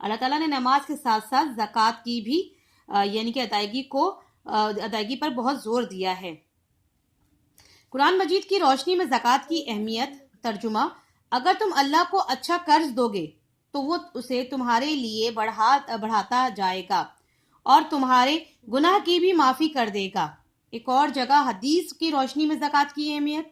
اللہ تعالیٰ نے نماز کے ساتھ ساتھ زکوٰۃ کی بھی یعنی کہ ادائیگی پر بہت زور دیا ہے۔ قرآن مجید کی روشنی میں زکوٰۃ کی اہمیت۔ ترجمہ: اگر تم اللہ کو اچھا قرض دو گے تو وہ اسے تمہارے لیے بڑھاتا جائے گا اور تمہارے گناہ کی بھی معافی کر دے گا۔ ایک اور جگہ حدیث کی روشنی میں زکوٰۃ کی اہمیت۔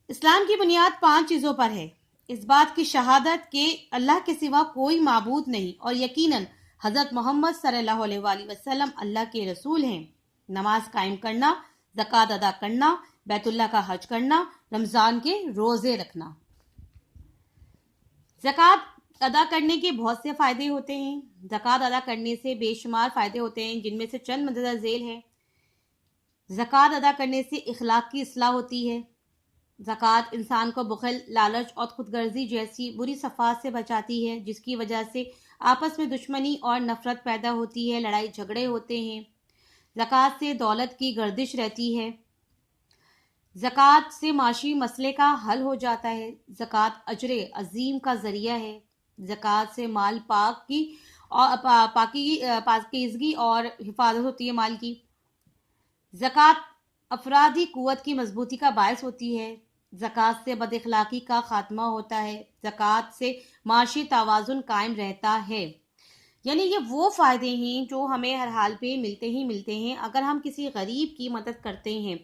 اسلام کی بنیاد 5 چیزوں پر ہے: اس بات کی شہادت کہ اللہ کے سوا کوئی معبود نہیں اور یقیناً حضرت محمد صلی اللہ علیہ وآلہ وسلم اللہ کے رسول ہیں، نماز قائم کرنا، زکوٰۃ ادا کرنا، بیت اللہ کا حج کرنا، رمضان کے روزے رکھنا۔ زکوٰۃ ادا کرنے کے بہت سے فائدے ہوتے ہیں۔ زکوٰۃ ادا کرنے سے بے شمار فائدے ہوتے ہیں، جن میں سے چند مندرجہ ذیل ہیں۔ زکوٰۃ ادا کرنے سے اخلاق کی اصلاح ہوتی ہے۔ زکوٰۃ انسان کو بخل، لالچ اور خود غرضی جیسی بری صفات سے بچاتی ہے، جس کی وجہ سے آپس میں دشمنی اور نفرت پیدا ہوتی ہے، لڑائی جھگڑے ہوتے ہیں۔ زکوٰۃ سے دولت کی گردش رہتی ہے۔ زکوٰۃ سے معاشی مسئلے کا حل ہو جاتا ہے۔ زکوٰۃ اجر عظیم کا ذریعہ ہے۔ زکوٰۃ سے مال پاکیزگی اور حفاظت ہوتی ہے مال کی۔ زکوٰۃ افرادی قوت کی مضبوطی کا باعث ہوتی ہے۔ زکوٰۃ سے بد اخلاقی کا خاتمہ ہوتا ہے۔ زکوٰۃ سے معاشی توازن قائم رہتا ہے۔ یعنی یہ وہ فائدے ہیں جو ہمیں ہر حال پہ ملتے ہیں اگر ہم کسی غریب کی مدد کرتے ہیں،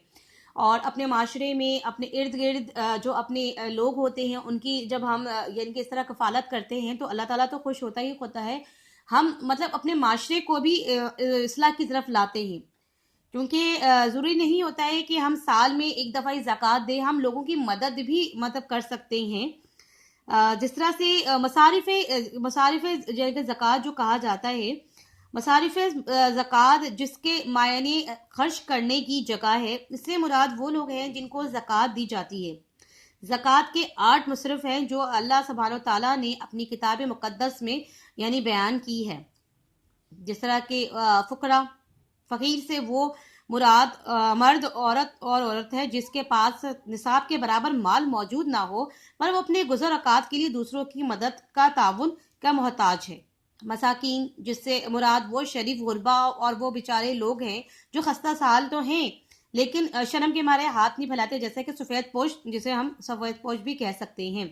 اور اپنے معاشرے میں اپنے ارد گرد جو اپنے لوگ ہوتے ہیں ان کی جب ہم یعنی کہ اس طرح کفالت کرتے ہیں تو اللہ تعالیٰ تو خوش ہوتا ہی ہوتا ہے۔ ہم اپنے معاشرے کو بھی اصلاح کی طرف لاتے ہیں، کیونکہ ضروری نہیں ہوتا ہے کہ ہم سال میں ایک دفعہ ہی زکوٰۃ دیں، ہم لوگوں کی مدد بھی کر سکتے ہیں۔ جس طرح سے مصارف زکوٰۃ جو کہا جاتا ہے، مصارف زکوٰۃ جس کے معنی خرچ کرنے کی جگہ ہے، اس سے مراد وہ لوگ ہیں جن کو زکوٰۃ دی جاتی ہے۔ زکوٰۃ کے 8 مصرف ہیں جو اللہ سبحانہ و تعالیٰ نے اپنی کتاب مقدس میں یعنی بیان کی ہے، جس طرح کہ فقیر سے وہ مراد مرد عورت ہے جس کے پاس نصاب کے برابر مال موجود نہ ہو پر وہ اپنے گزر اوقات کے لیے دوسروں کی مدد کا تعاون کا محتاج ہے۔ مساکین جس سے مراد وہ شریف غربا اور وہ بیچارے لوگ ہیں جو خستہ سال تو ہیں لیکن شرم کے مارے ہاتھ نہیں پھیلاتے، جیسے کہ سفید پوش، جسے ہم سفید پوش بھی کہہ سکتے ہیں۔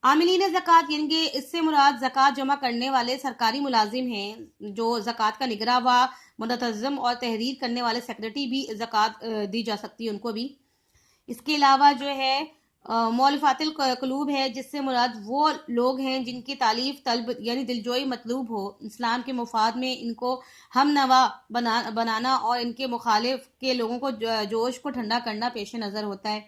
عاملین زکوٰۃ یعنی کہ اس سے مراد زکوٰۃ جمع کرنے والے سرکاری ملازم ہیں، جو زکوٰۃ کا نگراں و منتظم اور تحریر کرنے والے سیکرٹری بھی زکوٰۃ دی جا سکتی ہے ان کو بھی۔ اس کے علاوہ جو ہے مؤلفات القلوب ہے، جس سے مراد وہ لوگ ہیں جن کی تالیف طلب یعنی دلجوئی مطلوب ہو، اسلام کے مفاد میں ان کو ہم نوا بنانا اور ان کے مخالف کے لوگوں کو جوش کو ٹھنڈا کرنا پیش نظر ہوتا ہے۔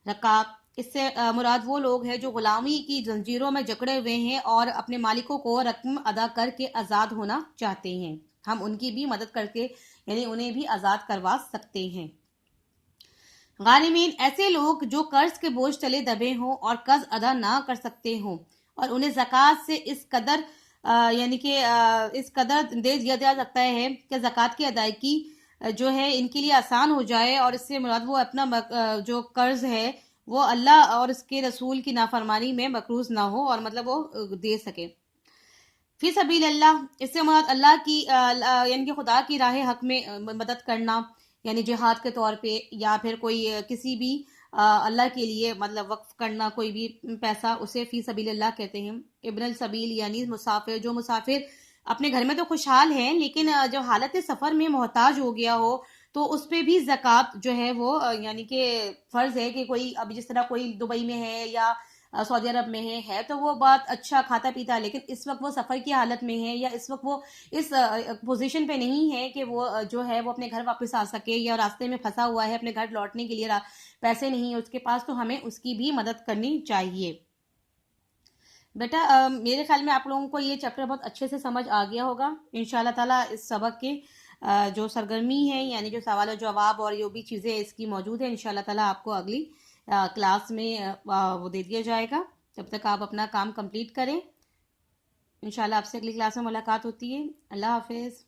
رقاب اس سے مراد وہ لوگ ہیں جو غلامی کی زنجیروں میں جکڑے ہوئے ہیں اور اپنے مالکوں کو رقم ادا کر کے آزاد ہونا چاہتے ہیں، ہم ان کی بھی مدد کر کے یعنی انہیں بھی آزاد کروا سکتے ہیں۔ غارمین ایسے لوگ جو قرض کے بوجھ تلے دبے ہوں اور قرض ادا نہ کر سکتے ہوں اور انہیں زکوٰۃ سے اس قدر دے دیا جا سکتا ہے کہ زکوٰۃ کی ادائیگی جو ہے ان کے لیے آسان ہو جائے، اور اس سے مراد وہ اپنا جو قرض ہے وہ اللہ اور اس کے رسول کی نافرمانی میں مقروض نہ ہو اور وہ دے سکے۔ فی سبیل اللہ اس سے مراد اللہ کی یعنی کہ خدا کی راہ حق میں مدد کرنا، یعنی جہاد کے طور پہ، یا پھر کوئی کسی بھی اللہ کے لیے وقف کرنا کوئی بھی پیسہ، اسے فی سبیل اللہ کہتے ہیں۔ ابن السبیل یعنی مسافر، جو مسافر اپنے گھر میں تو خوشحال ہیں لیکن جو حالت سفر میں محتاج ہو گیا ہو تو اس پہ بھی زکوٰۃ جو ہے وہ یعنی کہ فرض ہے کہ کوئی اب جس طرح کوئی دبئی میں ہے یا سعودی عرب میں ہے تو وہ بات اچھا کھاتا پیتا ہے، لیکن اس وقت وہ سفر کی حالت میں ہے یا اس وقت وہ اس پوزیشن پہ نہیں ہے کہ وہ جو ہے وہ اپنے گھر واپس آ سکے، یا راستے میں پھنسا ہوا ہے اپنے گھر لوٹنے کے لیے پیسے نہیں ہیں اس کے پاس، تو ہمیں اس کی بھی مدد کرنی چاہیے۔ بیٹا میرے خیال میں آپ لوگوں کو یہ چیپٹر بہت اچھے سے سمجھ آ گیا ہوگا انشاءاللہ تعالیٰ۔ اس سبق کے جو سرگرمی ہے یعنی جو سوال و جواب اور جو بھی چیزیں اس کی موجود ہیں انشاءاللہ تعالیٰ آپ کو اگلی کلاس میں وہ دے دیا جائے گا۔ جب تک آپ اپنا کام کمپلیٹ کریں، انشاءاللہ آپ سے اگلی کلاس میں ملاقات ہوتی ہے۔ اللہ حافظ۔